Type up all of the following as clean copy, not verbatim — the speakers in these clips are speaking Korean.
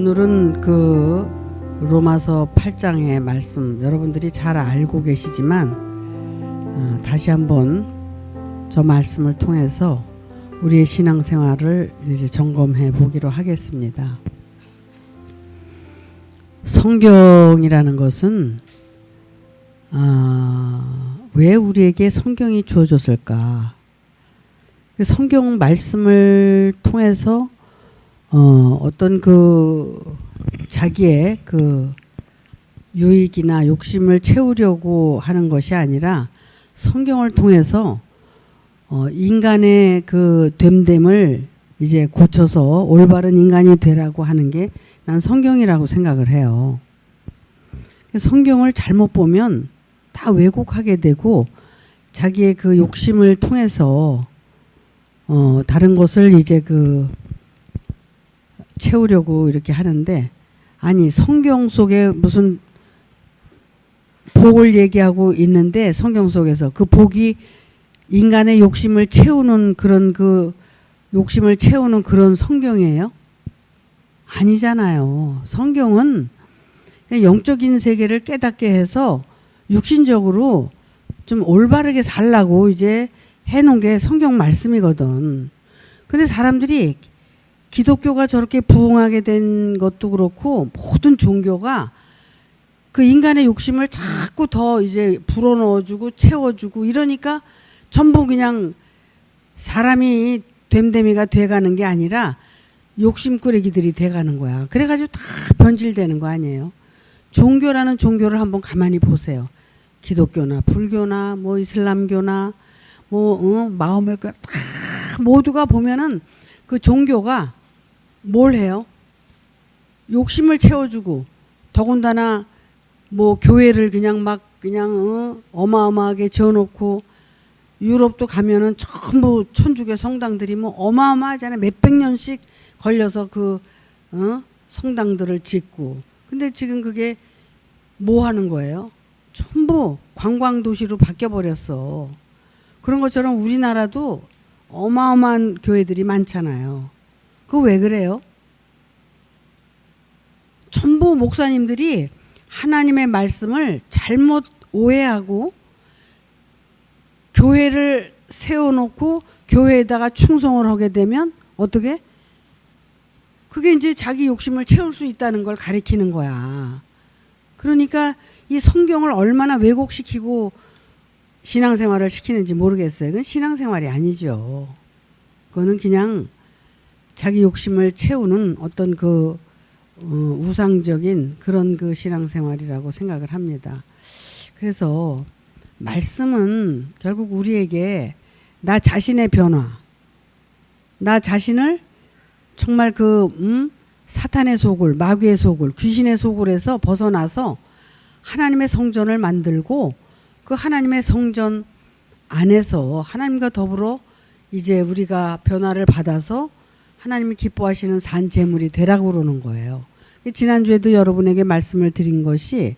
오늘은 그 로마서 8장의 말씀 여러분들이 잘 알고 계시지만 다시 한번 저 말씀을 통해서 우리의 신앙생활을 이제 점검해 보기로 하겠습니다. 성경이라는 것은 왜 우리에게 성경이 주어졌을까? 성경 말씀을 통해서 어떤 그 자기의 그 유익이나 욕심을 채우려고 하는 것이 아니라 성경을 통해서 인간의 그 됨됨을 이제 고쳐서 올바른 인간이 되라고 하는 게 난 성경이라고 생각을 해요. 성경을 잘못 보면 다 왜곡하게 되고 자기의 그 욕심을 통해서 다른 것을 이제 그 채우려고 이렇게 하는데, 아니 성경 속에 무슨 복을 얘기하고 있는데 성경 속에서 그 복이 인간의 욕심을 채우는 그런 그 욕심을 채우는 그런 성경이에요? 아니잖아요. 성경은 영적인 세계를 깨닫게 해서 육신적으로 좀 올바르게 살라고 이제 해놓은 게 성경 말씀이거든. 근데 사람들이 기독교가 저렇게 부흥하게 된 것도 그렇고 모든 종교가 그 인간의 욕심을 자꾸 더 이제 불어넣어주고 채워주고 이러니까 전부 그냥 사람이 됨됨이가 돼가는 게 아니라 욕심꾸러기들이 돼가는 거야. 그래가지고 다 변질되는 거 아니에요. 종교라는 종교를 한번 가만히 보세요. 기독교나 불교나 뭐 이슬람교나 뭐 마음의 다 모두가 보면은 그 종교가 뭘 해요? 욕심을 채워주고, 더군다나 뭐 교회를 그냥 막 그냥 어마어마하게 지어놓고, 유럽도 가면은 전부 천주교 성당들이 뭐 어마어마하잖아요. 몇백 년씩 걸려서 그 성당들을 짓고. 근데 지금 그게 뭐 하는 거예요? 전부 관광도시로 바뀌어버렸어. 그런 것처럼 우리나라도 어마어마한 교회들이 많잖아요. 그거 왜 그래요? 전부 목사님들이 하나님의 말씀을 잘못 오해하고 교회를 세워놓고 교회에다가 충성을 하게 되면 어떻게? 그게 이제 자기 욕심을 채울 수 있다는 걸 가리키는 거야. 그러니까 이 성경을 얼마나 왜곡시키고 신앙생활을 시키는지 모르겠어요. 그건 신앙생활이 아니죠. 그거는 그냥 자기 욕심을 채우는 어떤 그 우상적인 그런 그 신앙생활이라고 생각을 합니다. 그래서 말씀은 결국 우리에게 나 자신의 변화, 나 자신을 정말 그 사탄의 소굴, 마귀의 소굴, 귀신의 소굴에서 벗어나서 하나님의 성전을 만들고 그 하나님의 성전 안에서 하나님과 더불어 이제 우리가 변화를 받아서 하나님이 기뻐하시는 산 제물이 되라고 그러는 거예요. 지난주에도 여러분에게 말씀을 드린 것이,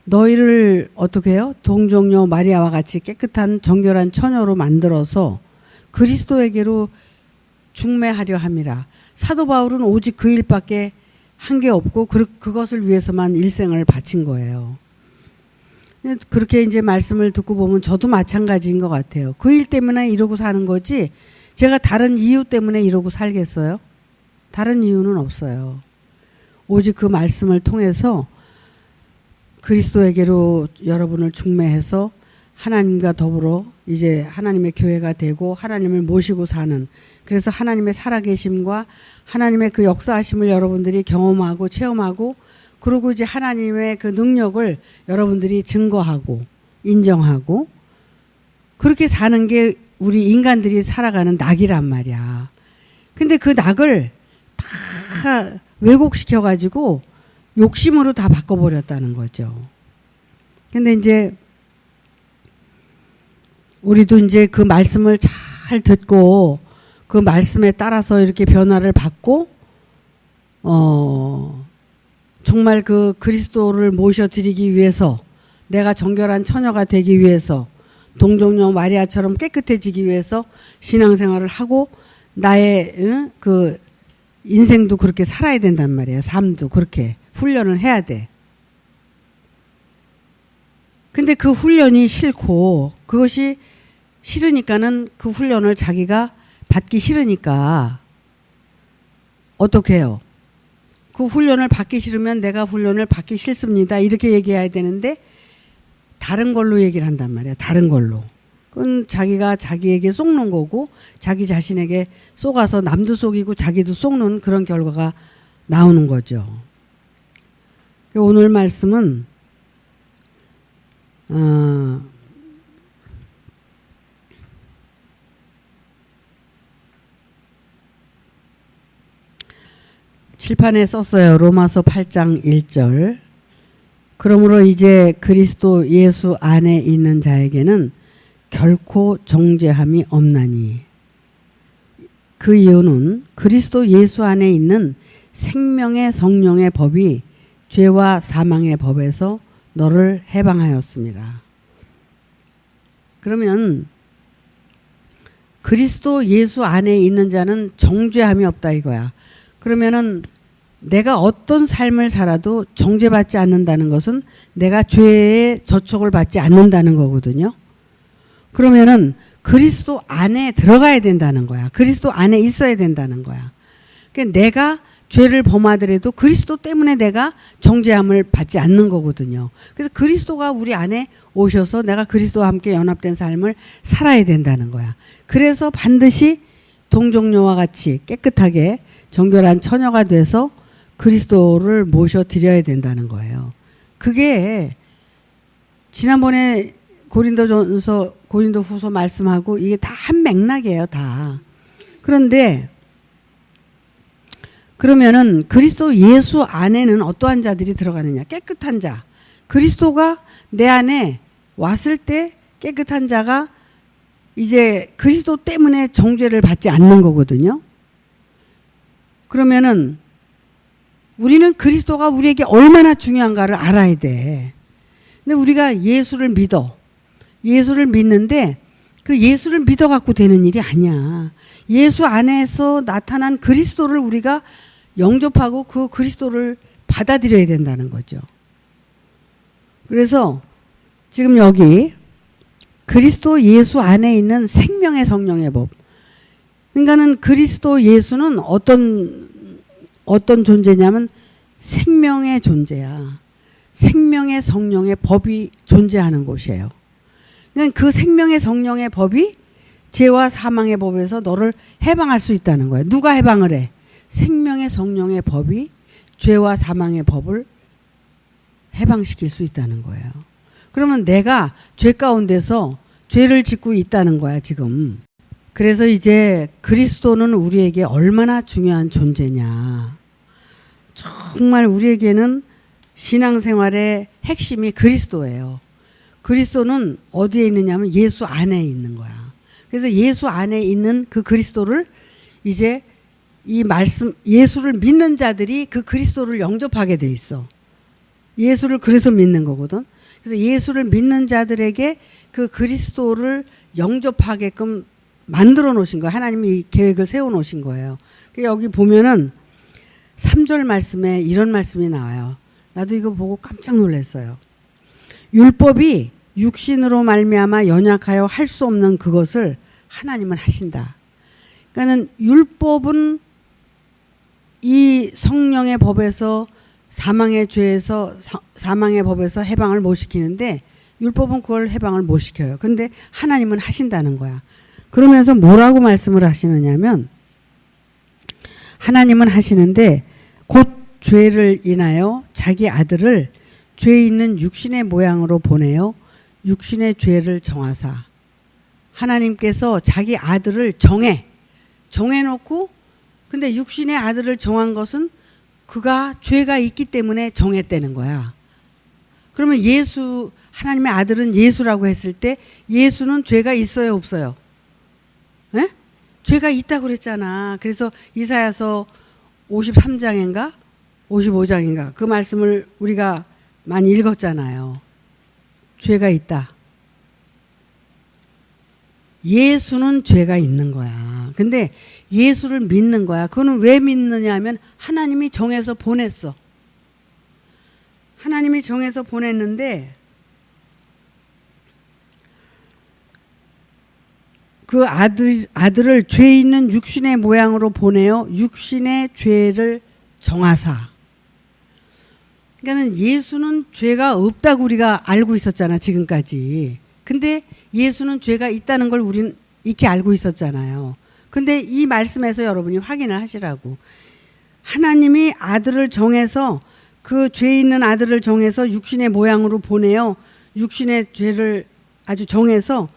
너희를 어떻게 해요? 동정녀 마리아와 같이 깨끗한 정결한 처녀로 만들어서 그리스도에게로 중매하려 함이라. 사도 바울은 오직 그 일밖에 한 게 없고 그것을 위해서만 일생을 바친 거예요. 그렇게 이제 말씀을 듣고 보면 저도 마찬가지인 것 같아요. 그 일 때문에 이러고 사는 거지 제가 다른 이유 때문에 이러고 살겠어요? 다른 이유는 없어요. 오직 그 말씀을 통해서 그리스도에게로 여러분을 중매해서 하나님과 더불어 이제 하나님의 교회가 되고 하나님을 모시고 사는, 그래서 하나님의 살아계심과 하나님의 그 역사하심을 여러분들이 경험하고 체험하고, 그리고 이제 하나님의 그 능력을 여러분들이 증거하고 인정하고, 그렇게 사는 게 우리 인간들이 살아가는 낙이란 말이야. 근데 그 낙을 다 왜곡시켜가지고 욕심으로 다 바꿔버렸다는 거죠. 근데 이제 우리도 이제 그 말씀을 잘 듣고 그 말씀에 따라서 이렇게 변화를 받고 정말 그 그리스도를 모셔드리기 위해서, 내가 정결한 처녀가 되기 위해서, 동정녀 마리아처럼 깨끗해지기 위해서 신앙생활을 하고 나의 그 인생도 그렇게 살아야 된단 말이에요. 삶도 그렇게 훈련을 해야 돼. 근데 그 훈련이 싫고 그것이 싫으니까는 그 훈련을 자기가 받기 싫으니까 어떻게 해요? 그 훈련을 받기 싫으면 내가 훈련을 받기 싫습니다. 이렇게 얘기해야 되는데 다른 걸로 얘기를 한단 말이야. 다른 걸로. 그건 자기가 자기에게 속는 거고 자기 자신에게 속아서 남도 속이고 자기도 속는 그런 결과가 나오는 거죠. 오늘 말씀은 7판에 썼어요. 로마서 8장 1절. 그러므로 이제 그리스도 예수 안에 있는 자에게는 결코 정죄함이 없나니. 그 이유는 그리스도 예수 안에 있는 생명의 성령의 법이 죄와 사망의 법에서 너를 해방하였습니다. 그러면 그리스도 예수 안에 있는 자는 정죄함이 없다 이거야. 그러면은 내가 어떤 삶을 살아도 정죄받지 않는다는 것은 내가 죄의 저촉을 받지 않는다는 거거든요. 그러면은 그리스도 안에 들어가야 된다는 거야. 그리스도 안에 있어야 된다는 거야. 그러니까 내가 죄를 범하더라도 그리스도 때문에 내가 정죄함을 받지 않는 거거든요. 그래서 그리스도가 우리 안에 오셔서 내가 그리스도와 함께 연합된 삶을 살아야 된다는 거야. 그래서 반드시 동정녀와 같이 깨끗하게 정결한 처녀가 돼서 그리스도를 모셔드려야 된다는 거예요. 그게 지난번에 고린도후서 말씀하고 이게 다 한 맥락이에요. 다. 그런데 그러면은 그리스도 예수 안에는 어떠한 자들이 들어가느냐? 깨끗한 자. 그리스도가 내 안에 왔을 때 깨끗한 자가 이제 그리스도 때문에 정죄를 받지 않는 거거든요. 그러면은 우리는 그리스도가 우리에게 얼마나 중요한가를 알아야 돼. 근데 우리가 예수를 믿어. 예수를 믿는데 그 예수를 믿어 갖고 되는 일이 아니야. 예수 안에서 나타난 그리스도를 우리가 영접하고 그 그리스도를 받아들여야 된다는 거죠. 그래서 지금 여기 그리스도 예수 안에 있는 생명의 성령의 법. 그러니까는 그리스도 예수는 어떤 존재냐면 생명의 존재야. 생명의 성령의 법이 존재하는 곳이에요. 그러니까 그 생명의 성령의 법이 죄와 사망의 법에서 너를 해방할 수 있다는 거예요. 누가 해방을 해? 생명의 성령의 법이 죄와 사망의 법을 해방시킬 수 있다는 거예요. 그러면 내가 죄 가운데서 죄를 짓고 있다는 거야, 지금. 그래서 이제 그리스도는 우리에게 얼마나 중요한 존재냐. 정말 우리에게는 신앙생활의 핵심이 그리스도예요. 그리스도는 어디에 있느냐면 예수 안에 있는 거야. 그래서 예수 안에 있는 그 그리스도를 이제 이 말씀, 예수를 믿는 자들이 그 그리스도를 영접하게 돼 있어. 예수를 그래서 믿는 거거든. 그래서 예수를 믿는 자들에게 그 그리스도를 영접하게끔 만들어 놓으신 거예요. 하나님이 이 계획을 세워 놓으신 거예요. 여기 보면은 3절 말씀에 이런 말씀이 나와요. 나도 이거 보고 깜짝 놀랐어요. 율법이 육신으로 말미암아 연약하여 할 수 없는 그것을 하나님은 하신다. 그러니까는 율법은 이 성령의 법에서 사망의 죄에서 사망의 법에서 해방을 못 시키는데 율법은 그걸 해방을 못 시켜요. 근데 하나님은 하신다는 거야. 그러면서 뭐라고 말씀을 하시느냐면 하나님은 하시는데 곧 죄를 인하여 자기 아들을 죄 있는 육신의 모양으로 보내어 육신의 죄를 정하사. 하나님께서 자기 아들을 정해놓고 근데 육신의 아들을 정한 것은 그가 죄가 있기 때문에 정했다는 거야. 그러면 하나님의 아들은 예수라고 했을 때 예수는 죄가 있어요, 없어요? 네? 죄가 있다고 그랬잖아. 그래서 이사야서 53장인가 55장인가 그 말씀을 우리가 많이 읽었잖아요. 죄가 있다. 예수는 죄가 있는 거야. 근데 예수를 믿는 거야. 그거는 왜 믿느냐 하면 하나님이 정해서 보냈어. 하나님이 정해서 보냈는데 그 아들을 죄 있는 육신의 모양으로 보내어 육신의 죄를 정하사. 그러니까는 예수는 죄가 없다고 우리가 알고 있었잖아, 지금까지. 근데 예수는 죄가 있다는 걸 우리는 익히 알고 있었잖아요. 근데 이 말씀에서 여러분이 확인을 하시라고. 하나님이 아들을 정해서 그 죄 있는 아들을 정해서 육신의 모양으로 보내어 육신의 죄를 아주 정해서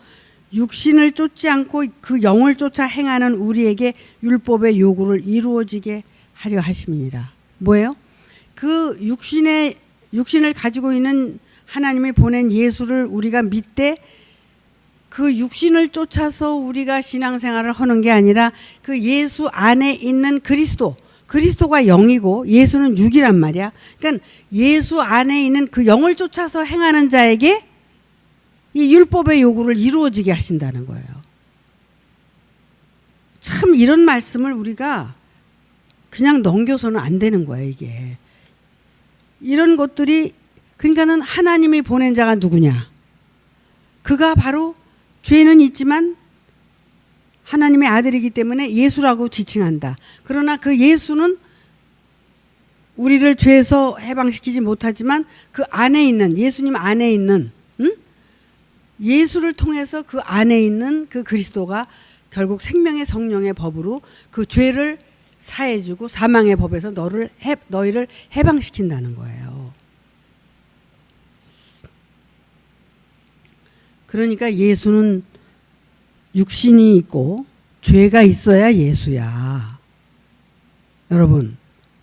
육신을 쫓지 않고 그 영을 쫓아 행하는 우리에게 율법의 요구를 이루어지게 하려 하심이니라. 뭐예요? 그 육신을 가지고 있는 하나님이 보낸 예수를 우리가 믿되 그 육신을 쫓아서 우리가 신앙생활을 하는 게 아니라 그 예수 안에 있는 그리스도가 영이고 예수는 육이란 말이야. 그러니까 예수 안에 있는 그 영을 쫓아서 행하는 자에게 이 율법의 요구를 이루어지게 하신다는 거예요. 참 이런 말씀을 우리가 그냥 넘겨서는 안 되는 거예요, 이게. 이런 것들이 그러니까는 하나님이 보낸 자가 누구냐? 그가 바로 죄는 있지만 하나님의 아들이기 때문에 예수라고 지칭한다. 그러나 그 예수는 우리를 죄에서 해방시키지 못하지만 그 안에 있는 예수님 안에 있는 예수를 통해서 그 안에 있는 그 그리스도가 결국 생명의 성령의 법으로 그 죄를 사해주고 사망의 법에서 너희를 해방시킨다는 거예요. 그러니까 예수는 육신이 있고 죄가 있어야 예수야. 여러분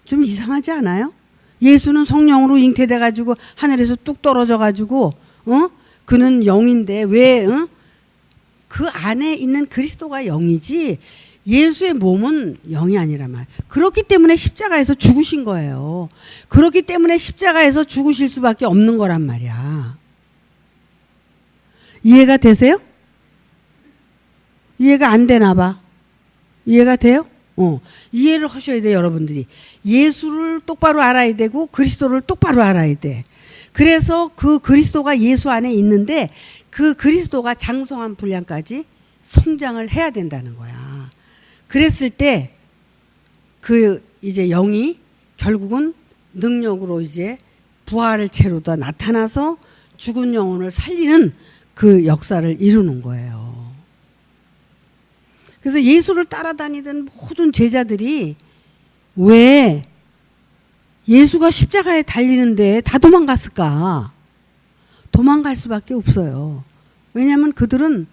좀 이상하지 않아요? 예수는 성령으로 잉태돼 가지고 하늘에서 뚝 떨어져 가지고 그는 영인데 왜 그 안에 있는 그리스도가 영이지 예수의 몸은 영이 아니란 말. 그렇기 때문에 십자가에서 죽으신 거예요. 그렇기 때문에 십자가에서 죽으실 수밖에 없는 거란 말이야. 이해가 되세요? 이해가 안 되나 봐. 이해가 돼요? 이해를 하셔야 돼요, 여러분들이. 예수를 똑바로 알아야 되고 그리스도를 똑바로 알아야 돼. 그래서 그 그리스도가 예수 안에 있는데 그 그리스도가 장성한 분량까지 성장을 해야 된다는 거야. 그랬을 때 그 이제 영이 결국은 능력으로 이제 부활을 채로다 나타나서 죽은 영혼을 살리는 그 역사를 이루는 거예요. 그래서 예수를 따라다니던 모든 제자들이 왜 예수가 십자가에 달리는데 다 도망갔을까? 도망갈 수밖에 없어요. 왜냐하면 그들은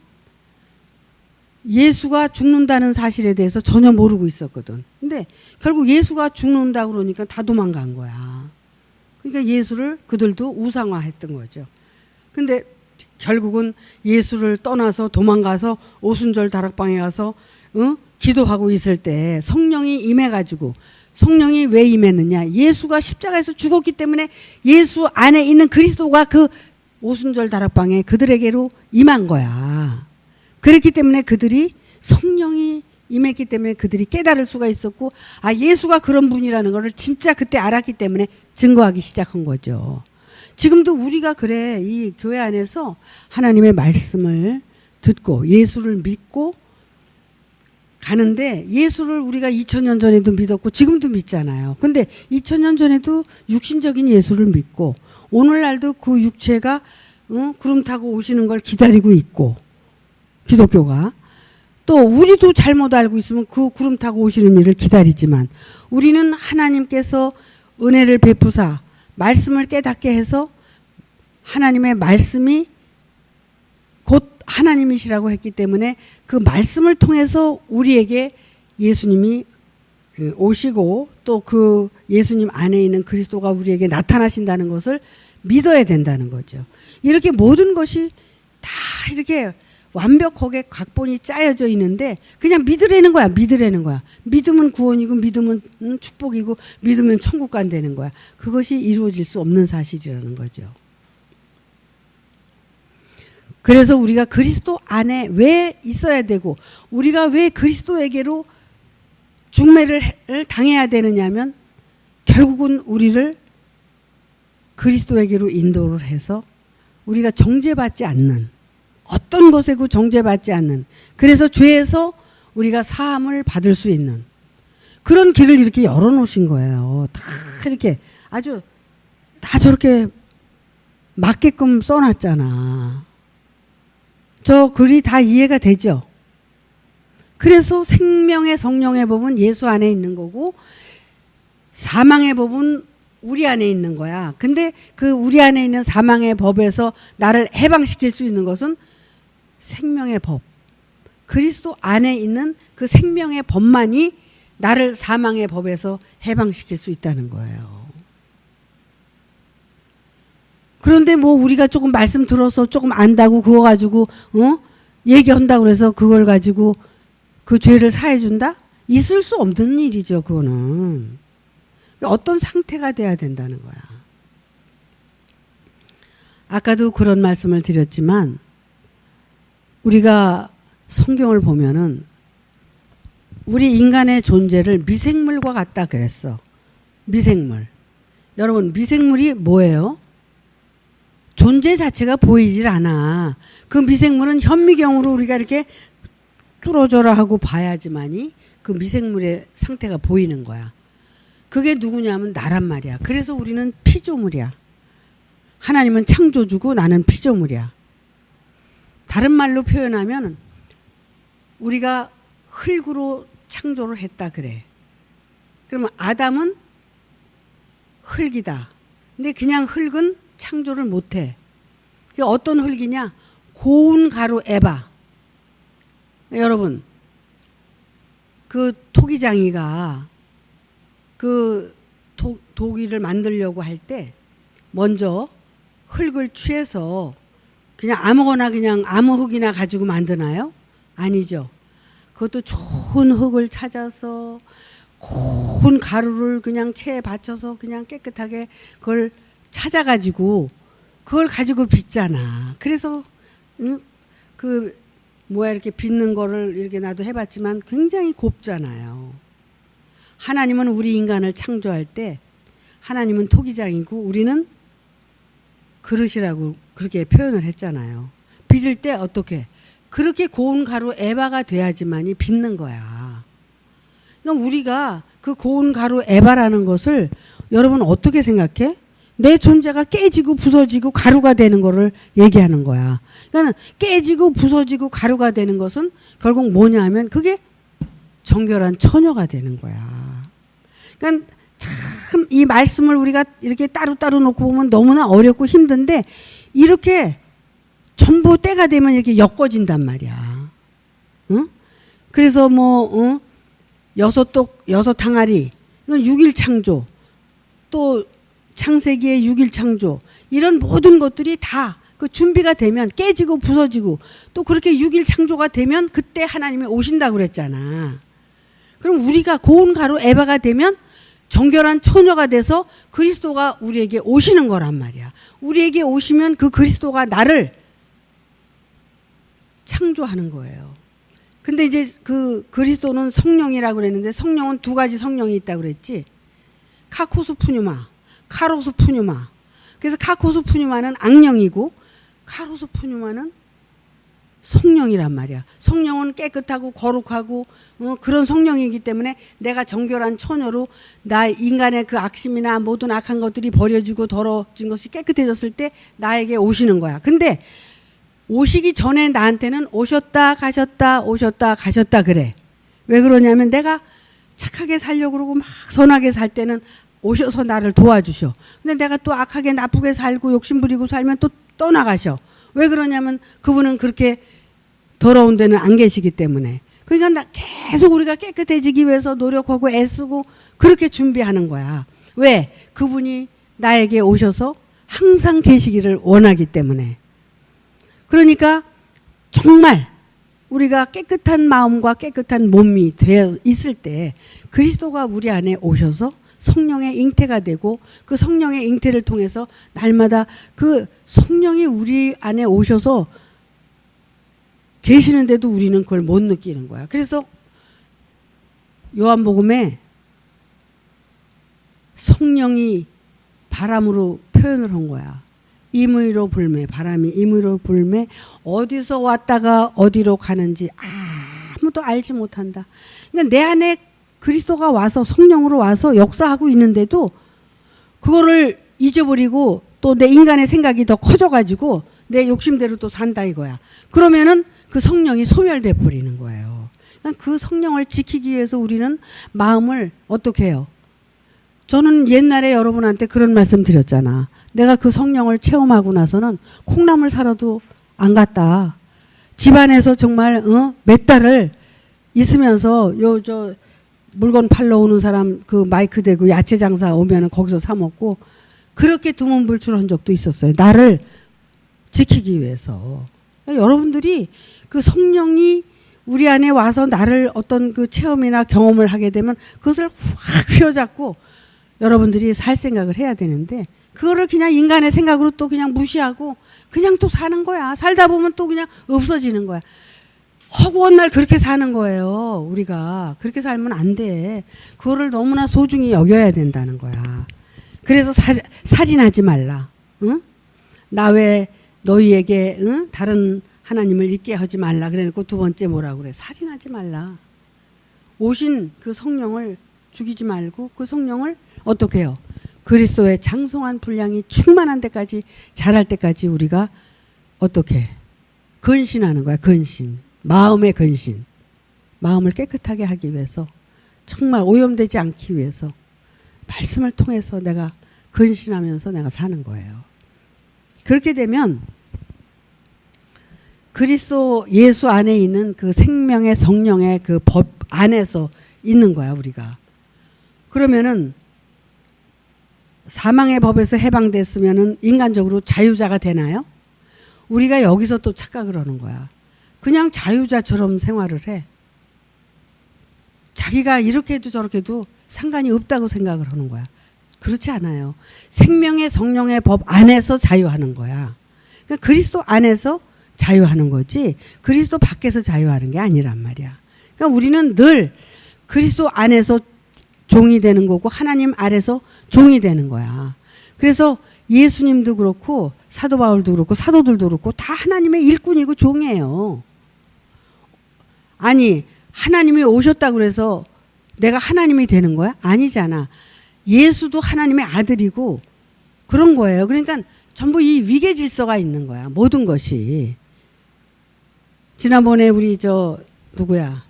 예수가 죽는다는 사실에 대해서 전혀 모르고 있었거든. 근데 결국 예수가 죽는다고 그러니까 다 도망간 거야. 그러니까 예수를 그들도 우상화했던 거죠. 근데 결국은 예수를 떠나서 도망가서 오순절 다락방에 가서 기도하고 있을 때 성령이 임해가지고, 성령이 왜 임했느냐? 예수가 십자가에서 죽었기 때문에 예수 안에 있는 그리스도가 그 오순절 다락방에 그들에게로 임한 거야. 그렇기 때문에 그들이 성령이 임했기 때문에 그들이 깨달을 수가 있었고, 아, 예수가 그런 분이라는 것을 진짜 그때 알았기 때문에 증거하기 시작한 거죠. 지금도 우리가 그래, 이 교회 안에서 하나님의 말씀을 듣고 예수를 믿고 가는데, 예수를 우리가 2000년 전에도 믿었고 지금도 믿잖아요. 근데 2000년 전에도 육신적인 예수를 믿고 오늘날도 그 육체가 구름 타고 오시는 걸 기다리고 있고, 기독교가 또 우리도 잘못 알고 있으면 그 구름 타고 오시는 일을 기다리지만, 우리는 하나님께서 은혜를 베푸사 말씀을 깨닫게 해서 하나님의 말씀이 곧 하나님이시라고 했기 때문에 그 말씀을 통해서 우리에게 예수님이 오시고 또 그 예수님 안에 있는 그리스도가 우리에게 나타나신다는 것을 믿어야 된다는 거죠. 이렇게 모든 것이 다 이렇게 완벽하게 각본이 짜여져 있는데 그냥 믿으라는 거야. 믿으라는 거야. 믿으면 구원이고 믿으면 축복이고 믿으면 천국 간다는 거야. 그것이 이루어질 수 없는 사실이라는 거죠. 그래서 우리가 그리스도 안에 왜 있어야 되고 우리가 왜 그리스도에게로 중매를 당해야 되느냐면 결국은 우리를 그리스도에게로 인도를 해서 우리가 정죄받지 않는 어떤 것에도 정죄받지 않는 그래서 죄에서 우리가 사함을 받을 수 있는 그런 길을 이렇게 열어놓으신 거예요. 다 이렇게 아주 다 저렇게 맞게끔 써놨잖아. 저 글이 다 이해가 되죠? 그래서 생명의 성령의 법은 예수 안에 있는 거고 사망의 법은 우리 안에 있는 거야. 근데 그 우리 안에 있는 사망의 법에서 나를 해방시킬 수 있는 것은 생명의 법. 그리스도 안에 있는 그 생명의 법만이 나를 사망의 법에서 해방시킬 수 있다는 거예요. 그런데 뭐 우리가 조금 말씀 들어서 조금 안다고 그거 가지고 얘기한다고 그래서 그걸 가지고 그 죄를 사해준다? 있을 수 없는 일이죠. 그거는. 어떤 상태가 돼야 된다는 거야. 아까도 그런 말씀을 드렸지만 우리가 성경을 보면은 우리 인간의 존재를 미생물과 같다 그랬어. 미생물. 여러분 미생물이 뭐예요? 존재 자체가 보이질 않아. 그 미생물은 현미경으로 우리가 이렇게 뚫어져라 하고 봐야지만이 그 미생물의 상태가 보이는 거야. 그게 누구냐면 나란 말이야. 그래서 우리는 피조물이야. 하나님은 창조주고 나는 피조물이야. 다른 말로 표현하면 우리가 흙으로 창조를 했다 그래. 그러면 아담은 흙이다. 근데 그냥 흙은 창조를 못해. 그게 어떤 흙이냐? 고운 가루 에바. 여러분 그 토기장이가 그 도기를 만들려고 할 때 먼저 흙을 취해서 그냥 아무거나 그냥 아무 흙이나 가지고 만드나요? 아니죠. 그것도 좋은 흙을 찾아서 고운 가루를 그냥 체에 받쳐서 그냥 깨끗하게 그걸 찾아가지고 그걸 가지고 빚잖아. 그래서 그 뭐야 이렇게 빚는 거를 이렇게 나도 해봤지만 굉장히 곱잖아요. 하나님은 우리 인간을 창조할 때 하나님은 토기장이고 우리는 그릇이라고 그렇게 표현을 했잖아요. 빚을 때 어떻게? 그렇게 고운 가루 에바가 돼야지만이 빚는 거야. 그러니까 우리가 그 고운 가루 에바라는 것을 여러분 어떻게 생각해? 내 존재가 깨지고 부서지고 가루가 되는 거를 얘기하는 거야. 그러니까 깨지고 부서지고 가루가 되는 것은 결국 뭐냐 하면 그게 정결한 처녀가 되는 거야. 그러니까 참 이 말씀을 우리가 이렇게 따로따로 놓고 보면 너무나 어렵고 힘든데 이렇게 전부 때가 되면 이렇게 엮어진단 말이야. 응? 그래서 뭐 여섯 항아리, 이건 6일 창조, 또 창세기의 6일 창조 이런 모든 것들이 다 그 준비가 되면 깨지고 부서지고 또 그렇게 6일 창조가 되면 그때 하나님이 오신다고 그랬잖아. 그럼 우리가 고운 가루 에바가 되면 정결한 처녀가 돼서 그리스도가 우리에게 오시는 거란 말이야. 우리에게 오시면 그 그리스도가 나를 창조하는 거예요. 근데 이제 그 그리스도는 성령이라고 그랬는데 성령은 두 가지 성령이 있다고 그랬지. 카코스 푸뉴마, 카로스 푸뉴마. 그래서 카코스 푸뉴마는 악령이고 카로스 푸뉴마는 성령이란 말이야. 성령은 깨끗하고 거룩하고 그런 성령이기 때문에 내가 정결한 처녀로 나 인간의 그 악심이나 모든 악한 것들이 버려지고 더러워진 것이 깨끗해졌을 때 나에게 오시는 거야. 근데 오시기 전에 나한테는 오셨다 가셨다 오셨다 가셨다 그래. 왜 그러냐면 내가 착하게 살려고 그러고 막 선하게 살 때는 오셔서 나를 도와주셔. 근데 내가 또 악하게 나쁘게 살고 욕심부리고 살면 또 떠나가셔. 왜 그러냐면 그분은 그렇게 더러운 데는 안 계시기 때문에. 그러니까 계속 우리가 깨끗해지기 위해서 노력하고 애쓰고 그렇게 준비하는 거야. 왜? 그분이 나에게 오셔서 항상 계시기를 원하기 때문에. 그러니까 정말 우리가 깨끗한 마음과 깨끗한 몸이 되어 있을 때 그리스도가 우리 안에 오셔서 성령의 잉태가 되고 그 성령의 잉태를 통해서 날마다 그 성령이 우리 안에 오셔서 계시는데도 우리는 그걸 못 느끼는 거야. 그래서 요한복음에 성령이 바람으로 표현을 한 거야. 임의로 불매, 바람이 임의로 불매, 어디서 왔다가 어디로 가는지 아무도 알지 못한다. 그러니까 내 안에 그리스도가 와서 성령으로 와서 역사하고 있는데도 그거를 잊어버리고 또 내 인간의 생각이 더 커져가지고 내 욕심대로 또 산다 이거야. 그러면은 그 성령이 소멸돼 버리는 거예요. 그러니까 그 성령을 지키기 위해서 우리는 마음을 어떻게 해요? 저는 옛날에 여러분한테 그런 말씀 드렸잖아. 내가 그 성령을 체험하고 나서는 콩나물 사러도 안 갔다. 집안에서 정말 몇 달을 있으면서 저 물건 팔러 오는 사람 그 마이크 대고 야채 장사 오면은 거기서 사 먹고 그렇게 두문불출한 적도 있었어요. 나를 지키기 위해서. 그러니까 여러분들이 그 성령이 우리 안에 와서 나를 어떤 그 체험이나 경험을 하게 되면 그것을 확 휘어잡고 여러분들이 살 생각을 해야 되는데 그거를 그냥 인간의 생각으로 또 그냥 무시하고 그냥 또 사는 거야. 살다 보면 또 그냥 없어지는 거야. 허구한 날 그렇게 사는 거예요. 우리가 그렇게 살면 안 돼. 그거를 너무나 소중히 여겨야 된다는 거야. 그래서 살인하지 말라. 응? 나 외 너희에게 다른 하나님을 잊게 하지 말라. 그래놓고 두 번째 뭐라고 그래? 살인하지 말라. 오신 그 성령을 죽이지 말고 그 성령을 어떻게 해요? 그리스도의 장성한 분량이 충만한 데까지 자랄 때까지 우리가 어떻게 근신하는 거야. 근신. 마음의 근신. 마음을 깨끗하게 하기 위해서 정말 오염되지 않기 위해서 말씀을 통해서 내가 근신하면서 내가 사는 거예요. 그렇게 되면 그리스도 예수 안에 있는 그 생명의 성령의 그 법 안에서 있는 거야 우리가. 그러면은 사망의 법에서 해방됐으면은 인간적으로 자유자가 되나요? 우리가 여기서 또 착각을 하는 거야. 그냥 자유자처럼 생활을 해. 자기가 이렇게 해도 저렇게 해도 상관이 없다고 생각을 하는 거야. 그렇지 않아요. 생명의 성령의 법 안에서 자유하는 거야. 그러니까 그리스도 안에서 자유하는 거지 그리스도 밖에서 자유하는 게 아니란 말이야. 그러니까 우리는 늘 그리스도 안에서 종이 되는 거고 하나님 아래서 종이 되는 거야. 그래서 예수님도 그렇고 사도 바울도 그렇고 사도들도 그렇고 다 하나님의 일꾼이고 종이에요. 아니 하나님이 오셨다고 그래서 내가 하나님이 되는 거야? 아니잖아. 예수도 하나님의 아들이고 그런 거예요. 그러니까 전부 이 위계 질서가 있는 거야. 모든 것이. 지난번에 우리 누구야?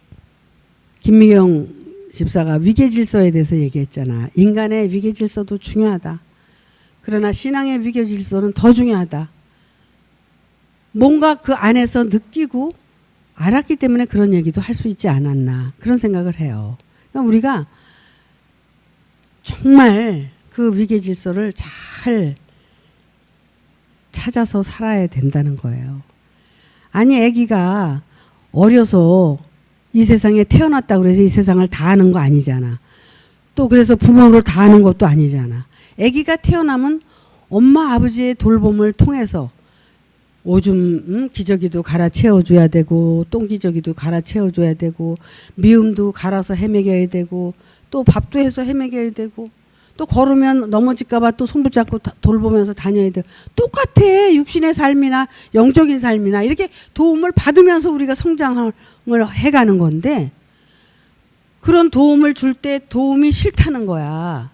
김미경 집사가 위계 질서에 대해서 얘기했잖아. 인간의 위계 질서도 중요하다. 그러나 신앙의 위계 질서는 더 중요하다. 뭔가 그 안에서 느끼고 알았기 때문에 그런 얘기도 할 수 있지 않았나. 그런 생각을 해요. 그러니까 우리가 정말 그 위계 질서를 잘 찾아서 살아야 된다는 거예요. 아니 아기가 어려서 이 세상에 태어났다고 해서 이 세상을 다 아는 거 아니잖아. 또 그래서 부모를 다 아는 것도 아니잖아. 아기가 태어나면 엄마 아버지의 돌봄을 통해서 오줌 기저귀도 갈아 채워줘야 되고 똥기저귀도 갈아 채워줘야 되고 미음도 갈아서 헤매겨야 되고 또 밥도 해서 헤매겨야 되고 또 걸으면 넘어질까 봐 또 손 붙잡고 돌보면서 다녀야 돼요. 똑같아. 육신의 삶이나 영적인 삶이나 이렇게 도움을 받으면서 우리가 성장을 해가는 건데 그런 도움을 줄 때 도움이 싫다는 거야.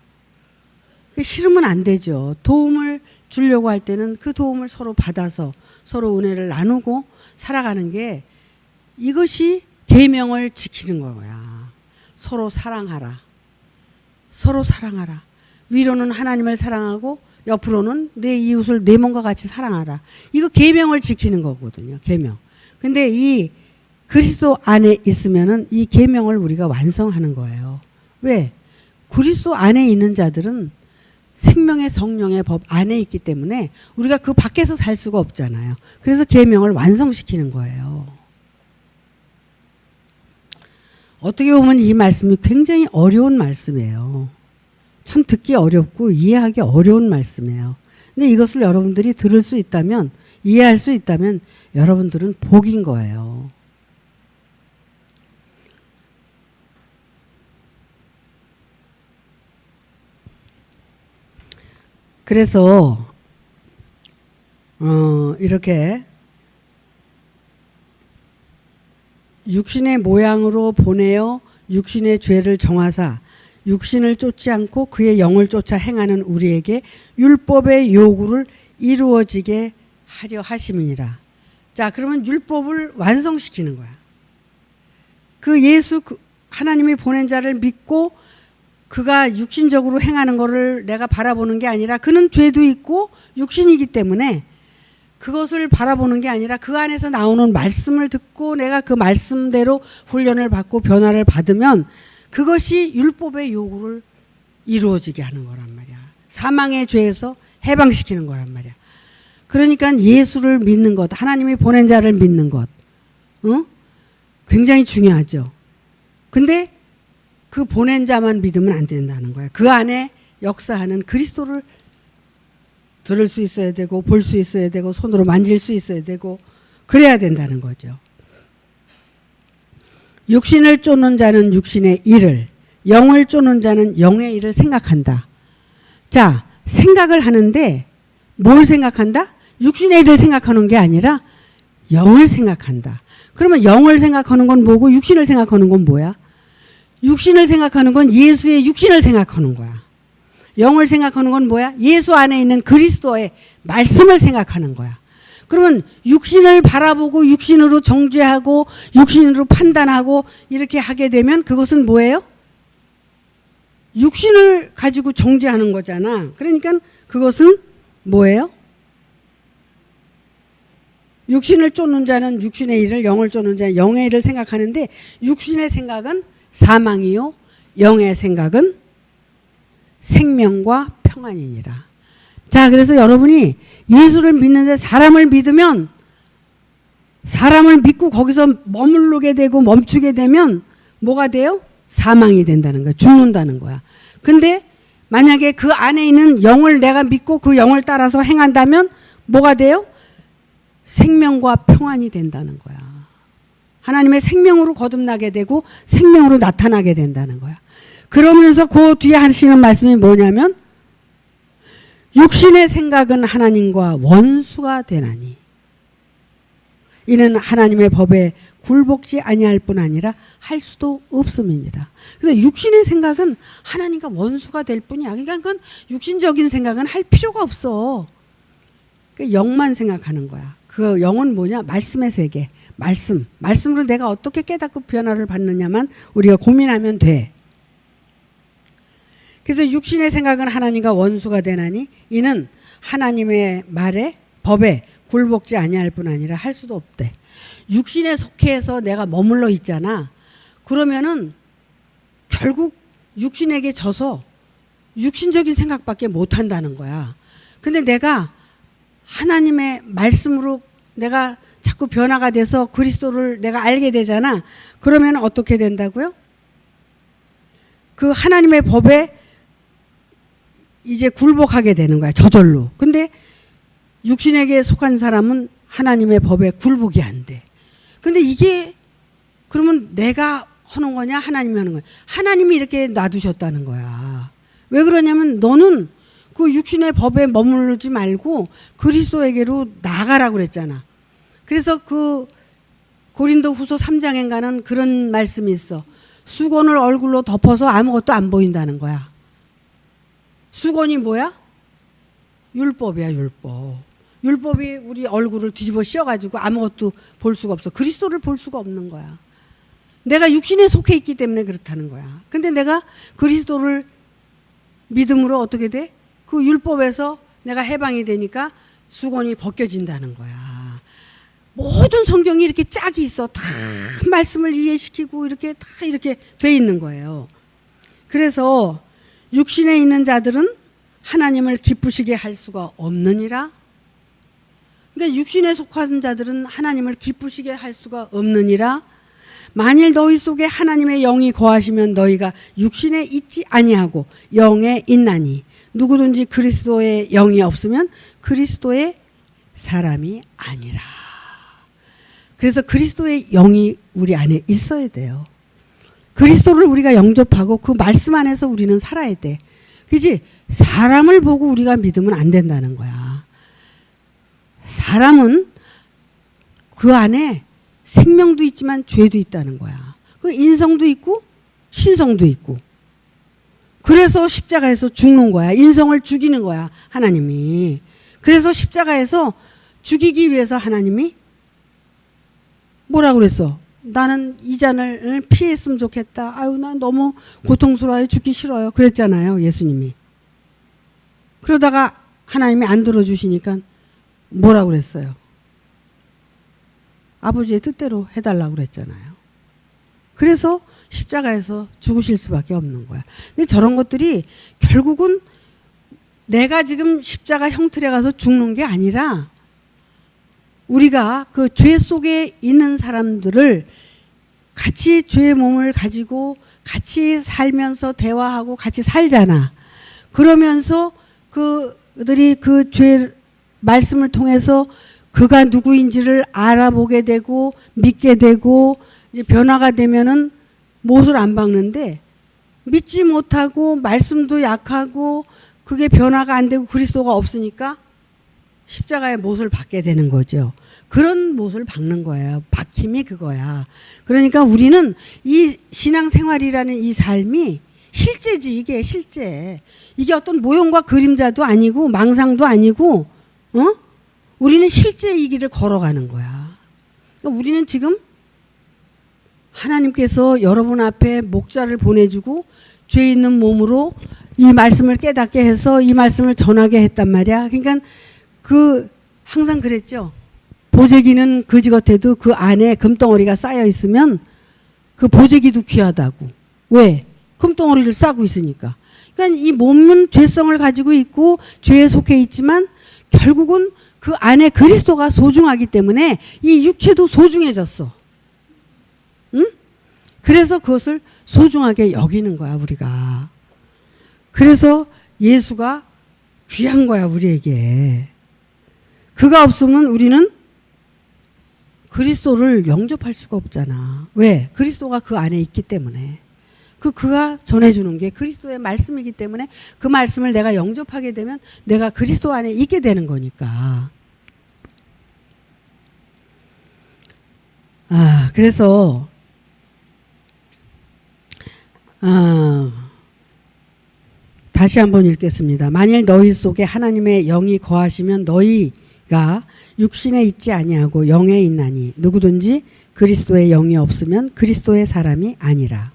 싫으면 안 되죠. 도움을 주려고 할 때는 그 도움을 서로 받아서 서로 은혜를 나누고 살아가는 게 이것이 계명을 지키는 거야. 서로 사랑하라. 서로 사랑하라. 위로는 하나님을 사랑하고 옆으로는 내 이웃을 내 몸과 같이 사랑하라. 이거 계명을 지키는 거거든요. 계명. 근데 이 그리스도 안에 있으면은 이 계명을 우리가 완성하는 거예요. 왜? 그리스도 안에 있는 자들은 생명의 성령의 법 안에 있기 때문에 우리가 그 밖에서 살 수가 없잖아요. 그래서 계명을 완성시키는 거예요. 어떻게 보면 이 말씀이 굉장히 어려운 말씀이에요. 참 듣기 어렵고 이해하기 어려운 말씀이에요. 근데 이것을 여러분들이 들을 수 있다면 이해할 수 있다면 여러분들은 복인 거예요. 그래서 이렇게 육신의 모양으로 보내어 육신의 죄를 정하사 육신을 쫓지 않고 그의 영을 쫓아 행하는 우리에게 율법의 요구를 이루어지게 하려 하심이니라. 자, 그러면 율법을 완성시키는 거야. 그 예수 하나님이 보낸 자를 믿고 그가 육신적으로 행하는 거를 내가 바라보는 게 아니라 그는 죄도 있고 육신이기 때문에 그것을 바라보는 게 아니라 그 안에서 나오는 말씀을 듣고 내가 그 말씀대로 훈련을 받고 변화를 받으면 그것이 율법의 요구를 이루어지게 하는 거란 말이야. 사망의 죄에서 해방시키는 거란 말이야. 그러니까 예수를 믿는 것, 하나님이 보낸 자를 믿는 것, 굉장히 중요하죠. 근데 그 보낸 자만 믿으면 안 된다는 거야. 그 안에 역사하는 그리스도를 들을 수 있어야 되고 볼 수 있어야 되고 손으로 만질 수 있어야 되고 그래야 된다는 거죠. 육신을 쫓는 자는 육신의 일을, 영을 쫓는 자는 영의 일을 생각한다. 자, 생각을 하는데 뭘 생각한다? 육신의 일을 생각하는 게 아니라 영을 생각한다. 그러면 영을 생각하는 건 뭐고 육신을 생각하는 건 뭐야? 육신을 생각하는 건 예수의 육신을 생각하는 거야. 영을 생각하는 건 뭐야? 예수 안에 있는 그리스도의 말씀을 생각하는 거야. 그러면 육신을 바라보고 육신으로 정죄하고 육신으로 판단하고 이렇게 하게 되면 그것은 뭐예요? 육신을 가지고 정죄하는 거잖아. 그러니까 그것은 뭐예요? 육신을 쫓는 자는 육신의 일을, 영을 쫓는 자는 영의 일을 생각하는데 육신의 생각은 사망이요 영의 생각은 생명과 평안이니라. 자, 그래서 여러분이 예수를 믿는데 사람을 믿으면 사람을 믿고 거기서 머무르게 되고 멈추게 되면 뭐가 돼요? 사망이 된다는 거야. 죽는다는 거야. 근데 만약에 그 안에 있는 영을 내가 믿고 그 영을 따라서 행한다면 뭐가 돼요? 생명과 평안이 된다는 거야. 하나님의 생명으로 거듭나게 되고 생명으로 나타나게 된다는 거야. 그러면서 그 뒤에 하시는 말씀이 뭐냐면 육신의 생각은 하나님과 원수가 되나니 이는 하나님의 법에 굴복지 아니할 뿐 아니라 할 수도 없음이니라. 그래서 육신의 생각은 하나님과 원수가 될 뿐이야. 그러니까 육신적인 생각은 할 필요가 없어. 영만 생각하는 거야. 그 영은 뭐냐? 말씀의 세계. 말씀으로 내가 어떻게 깨닫고 변화를 받느냐만 우리가 고민하면 돼. 그래서 육신의 생각은 하나님과 원수가 되나니 이는 하나님의 말에 법에 굴복지 아니할 뿐 아니라 할 수도 없대. 육신에 속해서 내가 머물러 있잖아. 그러면은 결국 육신에게 져서 육신적인 생각밖에 못 한다는 거야. 근데 내가 하나님의 말씀으로 내가 자꾸 변화가 돼서 그리스도를 내가 알게 되잖아. 그러면 어떻게 된다고요? 그 하나님의 법에 이제 굴복하게 되는 거야. 저절로. 근데 육신에게 속한 사람은 하나님의 법에 굴복이 안 돼. 근데 이게 그러면 내가 하는 거냐 하나님이 하는 거냐. 하나님이 이렇게 놔두셨다는 거야. 왜 그러냐면 너는 그 육신의 법에 머무르지 말고 그리스도에게로 나가라고 그랬잖아. 그래서 그 고린도 후서 3장에 가는 그런 말씀이 있어. 수건을 얼굴로 덮어서 아무것도 안 보인다는 거야. 수건이 뭐야? 율법이야, 율법. 율법이 우리 얼굴을 뒤집어 씌워가지고 아무것도 볼 수가 없어. 그리스도를 볼 수가 없는 거야. 내가 육신에 속해 있기 때문에 그렇다는 거야. 근데 내가 그리스도를 믿음으로 어떻게 돼? 그 율법에서 내가 해방이 되니까 수건이 벗겨진다는 거야. 모든 성경이 이렇게 짝이 있어. 다 말씀을 이해시키고 이렇게 다 이렇게 돼 있는 거예요. 그래서 육신에 있는 자들은 하나님을 기쁘시게 할 수가 없느니라. 그러니까 육신에 속한 자들은 하나님을 기쁘시게 할 수가 없느니라. 만일 너희 속에 하나님의 영이 거하시면 너희가 육신에 있지 아니하고 영에 있나니 누구든지 그리스도의 영이 없으면 그리스도의 사람이 아니라. 그래서 그리스도의 영이 우리 안에 있어야 돼요. 그리스도를 우리가 영접하고 그 말씀 안에서 우리는 살아야 돼. 그지? 사람을 보고 우리가 믿으면 안 된다는 거야. 사람은 그 안에 생명도 있지만 죄도 있다는 거야. 그 인성도 있고 신성도 있고. 그래서 십자가에서 죽는 거야. 인성을 죽이는 거야, 하나님이. 그래서 십자가에서 죽이기 위해서 하나님이 뭐라고 그랬어? 나는 이 잔을 피했으면 좋겠다. 아유, 난 너무 고통스러워요. 죽기 싫어요. 그랬잖아요, 예수님이. 그러다가 하나님이 안 들어주시니까 뭐라고 그랬어요? 아버지의 뜻대로 해달라고 그랬잖아요. 그래서 십자가에서 죽으실 수밖에 없는 거야. 근데 저런 것들이 결국은 내가 지금 십자가 형틀에 가서 죽는 게 아니라 우리가 그 죄 속에 있는 사람들을 같이 죄의 몸을 가지고 같이 살면서 대화하고 같이 살잖아. 그러면서 그들이 그 죄 말씀을 통해서 그가 누구인지를 알아보게 되고 믿게 되고 이제 변화가 되면은 못을 안 박는데 믿지 못하고 말씀도 약하고 그게 변화가 안 되고 그리스도가 없으니까 십자가의 못을 박게 되는 거죠. 그런 못을 박는 거예요. 박힘이 그거야. 그러니까 우리는 이 신앙생활이라는 이 삶이 실제지. 이게 실제. 이게 어떤 모형과 그림자도 아니고 망상도 아니고 우리는 실제 이 길을 걸어가는 거야. 그러니까 우리는 지금 하나님께서 여러분 앞에 목자를 보내주고 죄 있는 몸으로 이 말씀을 깨닫게 해서 이 말씀을 전하게 했단 말이야. 그러니까 항상 그랬죠. 보재기는 그지 같아도 그 안에 금덩어리가 쌓여 있으면 그 보재기도 귀하다고. 왜? 금덩어리를 싸고 있으니까. 그러니까 이 몸은 죄성을 가지고 있고 죄에 속해 있지만 결국은 그 안에 그리스도가 소중하기 때문에 이 육체도 소중해졌어. 응? 그래서 그것을 소중하게 여기는 거야, 우리가. 그래서 예수가 귀한 거야, 우리에게. 그가 없으면 우리는 그리스도를 영접할 수가 없잖아. 왜? 그리스도가 그 안에 있기 때문에. 그가 전해주는 게 그리스도의 말씀이기 때문에 그 말씀을 내가 영접하게 되면 내가 그리스도 안에 있게 되는 거니까. 그래서 다시 한번 읽겠습니다. 만일 너희 속에 하나님의 영이 거하시면 너희가 육신에 있지 아니하고 영에 있나니 누구든지 그리스도의 영이 없으면 그리스도의 사람이 아니라.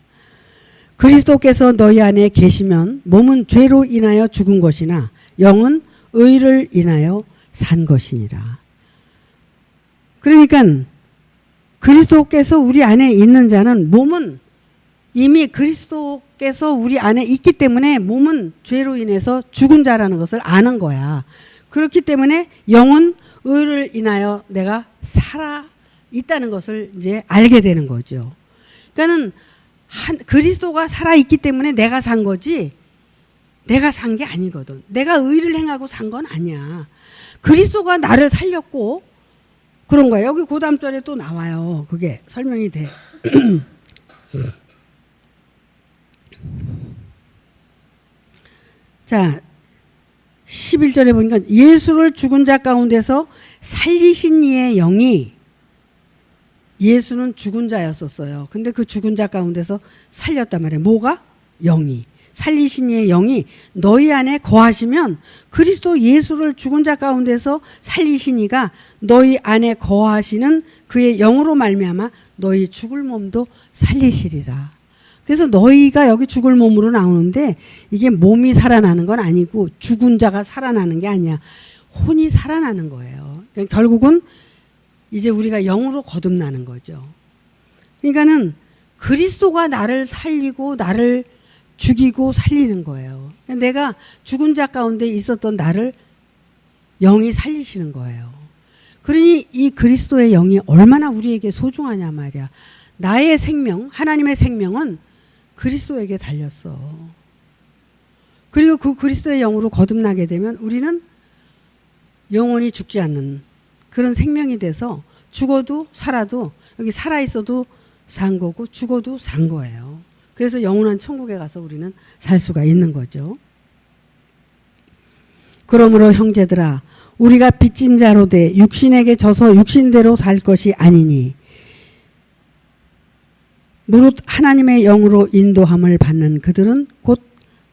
그리스도께서 너희 안에 계시면 몸은 죄로 인하여 죽은 것이나 영은 의를 인하여 산 것이니라. 그러니까 그리스도께서 우리 안에 있는 자는 몸은 이미 그리스도께서 우리 안에 있기 때문에 몸은 죄로 인해서 죽은 자라는 것을 아는 거야. 그렇기 때문에 영은 의를 인하여 내가 살아 있다는 것을 이제 알게 되는 거죠. 그러니까는 그리스도가 살아 있기 때문에 내가 산 거지 내가 산 게 아니거든. 내가 의를 행하고 산 건 아니야. 그리스도가 나를 살렸고 그런 거야. 여기 그 다음 절에 또 나와요. 그게 설명이 돼. 자, 11절에 보니까 예수를 죽은 자 가운데서 살리신 이의 영이, 예수는 죽은 자였었어요. 근데 그 죽은 자 가운데서 살렸단 말이에요. 뭐가? 영이. 살리신 이의 영이 너희 안에 거하시면 그리스도 예수를 죽은 자 가운데서 살리신 이가 너희 안에 거하시는 그의 영으로 말미암아 너희 죽을 몸도 살리시리라. 그래서 너희가 여기 죽을 몸으로 나오는데 이게 몸이 살아나는 건 아니고 죽은 자가 살아나는 게 아니야. 혼이 살아나는 거예요. 그러니까 결국은 이제 우리가 영으로 거듭나는 거죠. 그러니까는 그리스도가 나를 살리고 나를 죽이고 살리는 거예요. 내가 죽은 자 가운데 있었던 나를 영이 살리시는 거예요. 그러니 이 그리스도의 영이 얼마나 우리에게 소중하냐 말이야. 나의 생명, 하나님의 생명은 그리스도에게 달렸어. 그리고 그 그리스도의 영으로 거듭나게 되면 우리는 영원히 죽지 않는 그런 생명이 돼서 죽어도 살아도 여기 살아있어도 산 거고 죽어도 산 거예요. 그래서 영원한 천국에 가서 우리는 살 수가 있는 거죠. 그러므로 형제들아 우리가 빚진 자로 돼 육신에게 져서 육신대로 살 것이 아니니 무릇 하나님의 영으로 인도함을 받는 그들은 곧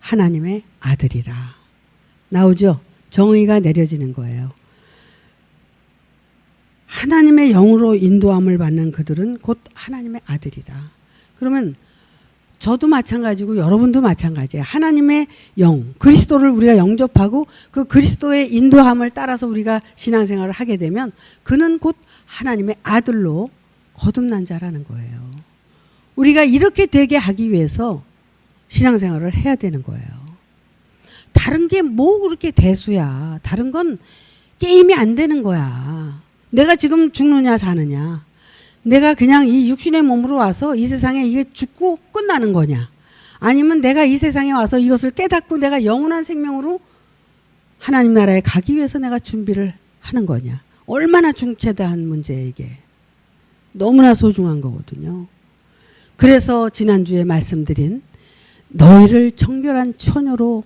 하나님의 아들이라. 나오죠? 정의가 내려지는 거예요. 하나님의 영으로 인도함을 받는 그들은 곧 하나님의 아들이라. 그러면 저도 마찬가지고 여러분도 마찬가지예요. 하나님의 영, 그리스도를 우리가 영접하고 그 그리스도의 인도함을 따라서 우리가 신앙생활을 하게 되면 그는 곧 하나님의 아들로 거듭난 자라는 거예요. 우리가 이렇게 되게 하기 위해서 신앙생활을 해야 되는 거예요. 다른 게 뭐 그렇게 대수야. 다른 건 게임이 안 되는 거야. 내가 지금 죽느냐 사느냐. 내가 그냥 이 육신의 몸으로 와서 이 세상에 이게 죽고 끝나는 거냐. 아니면 내가 이 세상에 와서 이것을 깨닫고 내가 영원한 생명으로 하나님 나라에 가기 위해서 내가 준비를 하는 거냐. 얼마나 중차대한 문제에 이게. 너무나 소중한 거거든요. 그래서 지난주에 말씀드린 너희를 정결한 처녀로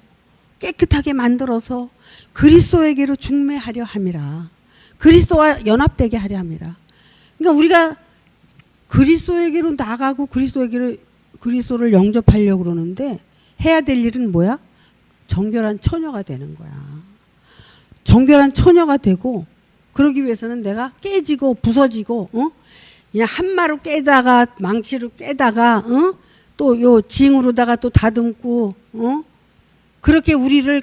깨끗하게 만들어서 그리스도에게로 중매하려 함이라. 그리스도와 연합되게 하려 함이라. 그러니까 우리가 그리스도에게로 나가고 그리스도를 영접하려고 그러는데 해야 될 일은 뭐야? 정결한 처녀가 되는 거야. 정결한 처녀가 되고 그러기 위해서는 내가 깨지고 부서지고 그냥 한마로 깨다가 망치로 깨다가 또 요 징으로다가 또 다듬고 그렇게 우리를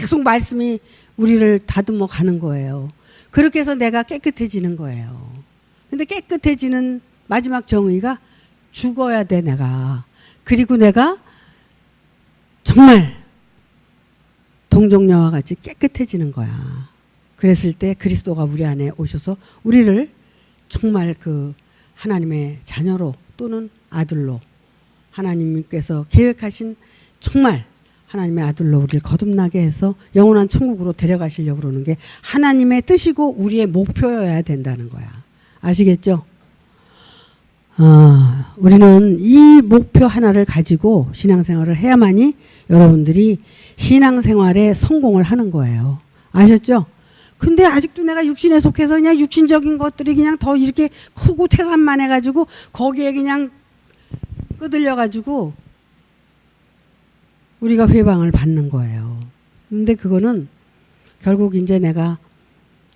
계속 말씀이 우리를 다듬어 가는 거예요. 그렇게 해서 내가 깨끗해지는 거예요. 근데 깨끗해지는 마지막 정의가 죽어야 돼 내가. 그리고 내가 정말 동정녀와 같이 깨끗해지는 거야. 그랬을 때 그리스도가 우리 안에 오셔서 우리를 정말 그 하나님의 자녀로 또는 아들로 하나님께서 계획하신 정말 하나님의 아들로 우리를 거듭나게 해서 영원한 천국으로 데려가시려고 그러는 게 하나님의 뜻이고 우리의 목표여야 된다는 거야. 아시겠죠? 우리는 이 목표 하나를 가지고 신앙생활을 해야만이 여러분들이 신앙생활에 성공을 하는 거예요. 아셨죠? 근데 아직도 내가 육신에 속해서 그냥 육신적인 것들이 그냥 더 이렇게 크고 태산만해가지고 거기에 그냥 끄들려가지고 우리가 회방을 받는 거예요. 근데 그거는 결국 이제 내가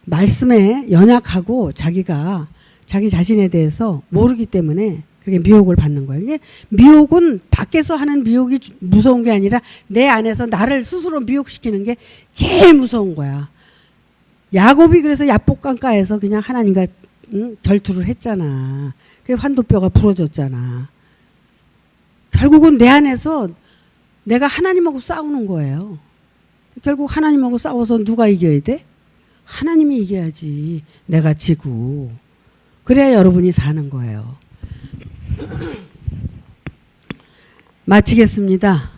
말씀에 연약하고 자기가 자기 자신에 대해서 모르기 때문에 그렇게 미혹을 받는 거예요. 이게 미혹은 밖에서 하는 미혹이 무서운 게 아니라 내 안에서 나를 스스로 미혹시키는 게 제일 무서운 거야. 야곱이 그래서 야복강가에서 그냥 하나님과 결투를 했잖아. 그래서 환도뼈가 부러졌잖아. 결국은 내 안에서 내가 하나님하고 싸우는 거예요. 결국 하나님하고 싸워서 누가 이겨야 돼? 하나님이 이겨야지. 내가 지고. 그래야 여러분이 사는 거예요. 마치겠습니다.